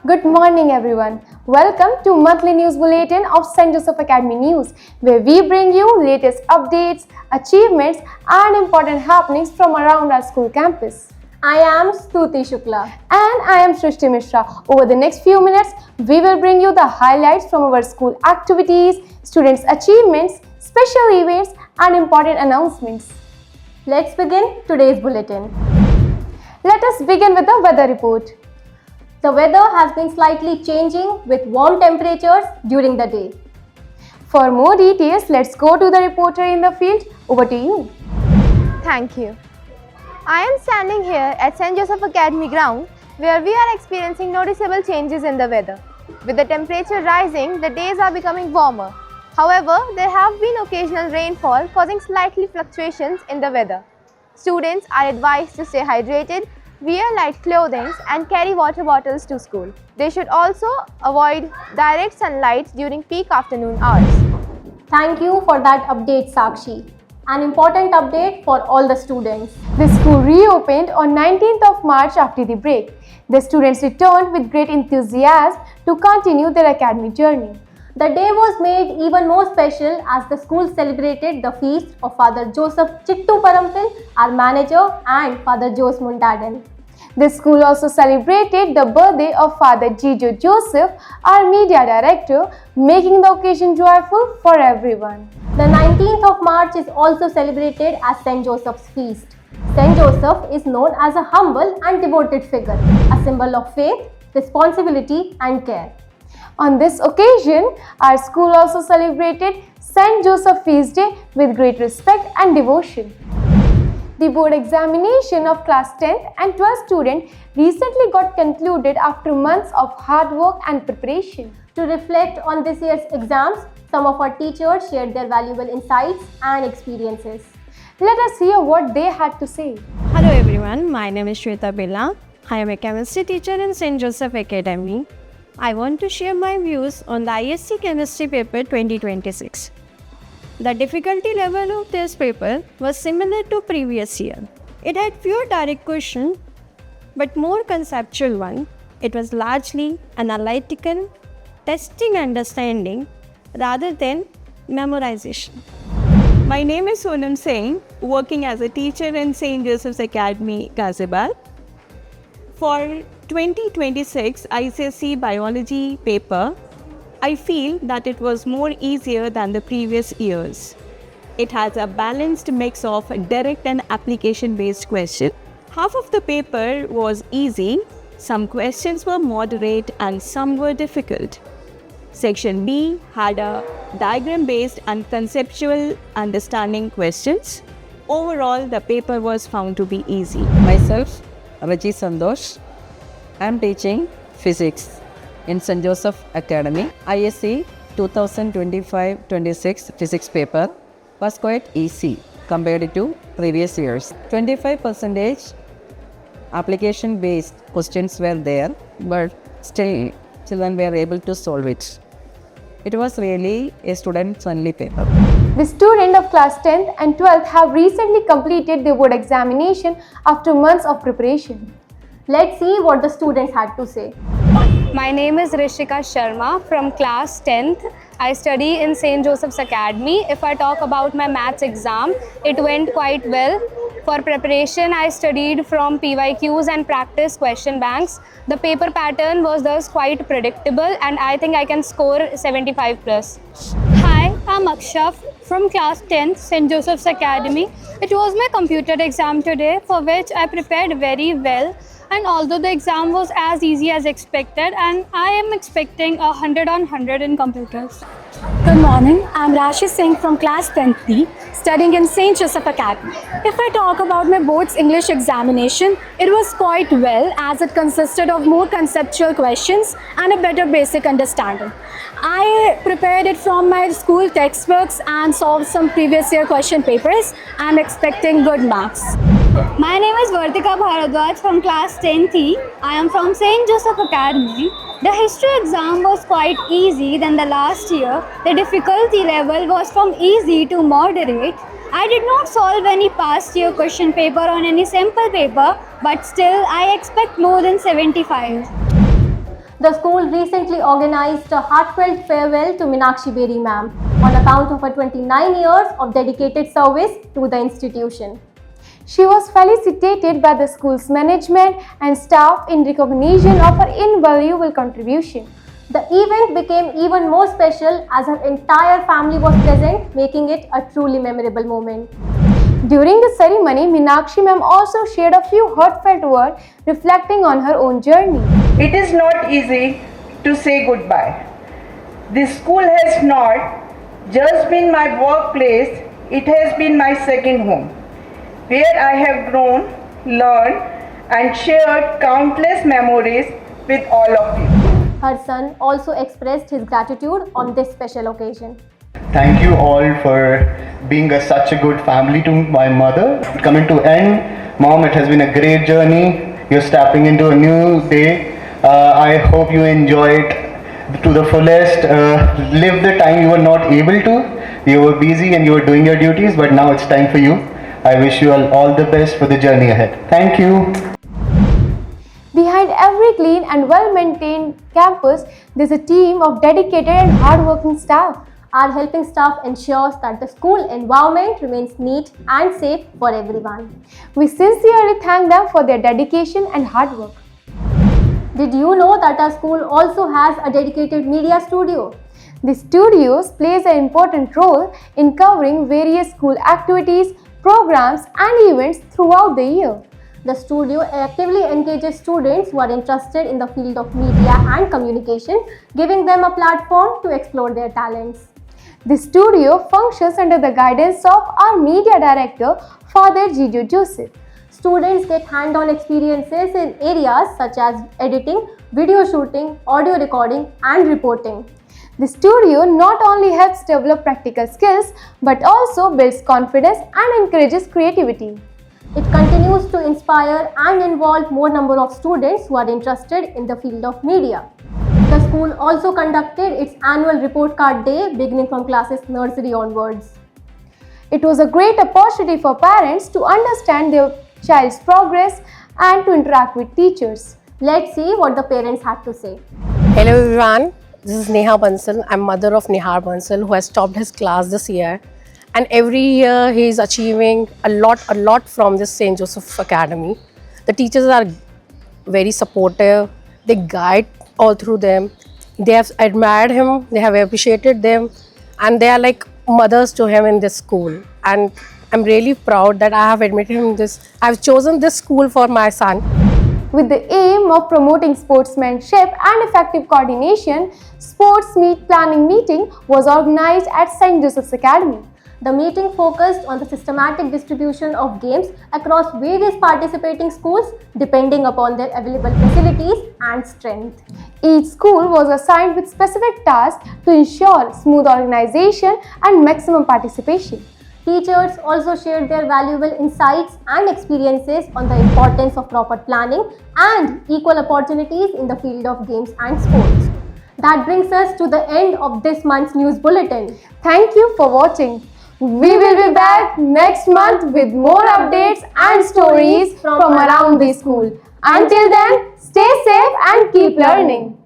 Good morning, everyone. Welcome to monthly news bulletin of St. Joseph Academy News, where we bring you latest updates, achievements, and important happenings from around our school campus. I am Stuti Shukla. And I am Shrishti Mishra. Over the next few minutes, we will bring you the highlights from our school activities, students' achievements, special events, and important announcements. Let's begin today's bulletin. Let us begin with the weather report. The weather has been slightly changing with warm temperatures during the day. For more details, let's go to the reporter in the field. Over to you. Thank you. I am standing here at St. Joseph Academy ground where we are experiencing noticeable changes in the weather. With the temperature rising, the days are becoming warmer. However, there have been occasional rainfall causing slightly fluctuations in the weather. Students are advised to stay hydrated, wear light clothing and carry water bottles to school. They should also avoid direct sunlight during peak afternoon hours. Thank you for that update, Sakshi. An important update for all the students. The school reopened on 19th of March after the break. The students returned with great enthusiasm to continue their academic journey. The day was made even more special as the school celebrated the feast of Father Joseph Chittu Parampil, our manager, and Father Jose Muntaden. The school also celebrated the birthday of Father Jijo Joseph, our media director, making the occasion joyful for everyone. The 19th of March is also celebrated as St. Joseph's feast. St. Joseph is known as a humble and devoted figure, a symbol of faith, responsibility, and care. On this occasion, our school also celebrated St. Joseph Feast Day with great respect and devotion. The board examination of class 10th and 12th students recently got concluded after months of hard work and preparation. To reflect on this year's exams, some of our teachers shared their valuable insights and experiences. Let us hear what they had to say. Hello everyone, my name is Shweta Billa. I am a chemistry teacher in St. Joseph Academy. I want to share my views on the ISC Chemistry Paper 2026. The difficulty level of this paper was similar to previous year. It had fewer direct questions, but more conceptual one. It was largely analytical, testing understanding rather than memorization. My name is Sonam Singh, working as a teacher in St. Joseph's Academy, Ghaziabad. For 2026 ICSE Biology paper, I feel that it was more easier than the previous years. It has a balanced mix of direct and application-based questions. Half of the paper was easy, some questions were moderate and some were difficult. Section B had a diagram-based and conceptual understanding questions. Overall, the paper was found to be easy. Myself, Raji Sandosh. I am teaching physics in St. Joseph Academy. ISC 2025-26 physics paper was quite easy compared to previous years. 25% application-based questions were there, but still children were able to solve it. It was really a student-friendly paper. The students of class 10th and 12th have recently completed their board examination after months of preparation. Let's see what the students had to say. My name is Rishika Sharma from class 10th. I study in St. Joseph's Academy. If I talk about my maths exam, it went quite well. For preparation, I studied from PYQs and practice question banks. The paper pattern was thus quite predictable and I think I can score 75 plus. Hi, I'm Akshaf from class 10th, St. Joseph's Academy. It was my computer exam today for which I prepared very well. And although the exam was as easy as expected, and I am expecting 100 on 100 in computers. Good morning, I'm Rashi Singh from class 10th B, studying in St. Joseph Academy. If I talk about my board's English examination, it was quite well as it consisted of more conceptual questions and a better basic understanding. I prepared it from my school textbooks and solved some previous year question papers. I'm expecting good marks. My name is Vartika Bharadwaj from class 10th E. I am from St. Joseph Academy. The history exam was quite easy than the last year. The difficulty level was from easy to moderate. I did not solve any past year question paper on any sample paper, but still I expect more than 75. The school recently organized a heartfelt farewell to Meenakshi Beri ma'am on account of her 29 years of dedicated service to the institution. She was felicitated by the school's management and staff in recognition of her invaluable contribution. The event became even more special as her entire family was present, making it a truly memorable moment. During the ceremony, Meenakshi ma'am also shared a few heartfelt words reflecting on her own journey. It is not easy to say goodbye. This school has not just been my workplace, it has been my second home, where I have grown, learned, and shared countless memories with all of you. Her son also expressed his gratitude on this special occasion. Thank you all for being such a good family to my mother. Coming to end, Mom, it has been a great journey. You're stepping into a new day. I hope you enjoy it to the fullest. Live the time you were not able to. You were busy and you were doing your duties, but now it's time for you. I wish you all the best for the journey ahead. Thank you. Behind every clean and well-maintained campus, there's a team of dedicated and hard-working staff. Our helping staff ensures that the school environment remains neat and safe for everyone. We sincerely thank them for their dedication and hard work. Did you know that our school also has a dedicated media studio? The studios plays an important role in covering various school activities, programs and events throughout the year. The studio actively engages students who are interested in the field of media and communication, giving them a platform to explore their talents. The studio functions under the guidance of our media director, Father Gidio Joseph. Students get hand-on experiences in areas such as editing, video shooting, audio recording, and reporting. The studio not only helps develop practical skills but also builds confidence and encourages creativity. It continues to inspire and involve more number of students who are interested in the field of media. The school also conducted its annual report card day beginning from classes nursery onwards. It was a great opportunity for parents to understand their child's progress and to interact with teachers. Let's see what the parents had to say. Hello everyone, this is Neha Bansal. I'm mother of Nihar Bansal who has topped his class this year. And every year he is achieving a lot from this St. Joseph Academy. The teachers are very supportive, they guide all through them. They have admired him, they have appreciated them, and they are like mothers to him in this school. And I'm really proud that I have admitted him this. I've chosen this school for my son. With the aim of promoting sportsmanship and effective coordination, Sports Meet Planning Meeting was organized at St. Joseph's Academy. The meeting focused on the systematic distribution of games across various participating schools depending upon their available facilities and strength. Each school was assigned with specific tasks to ensure smooth organization and maximum participation. Teachers also shared their valuable insights and experiences on the importance of proper planning and equal opportunities in the field of games and sports. That brings us to the end of this month's news bulletin. Thank you for watching. We will be back next month with more updates and stories from around the school. Until then, stay safe and keep learning.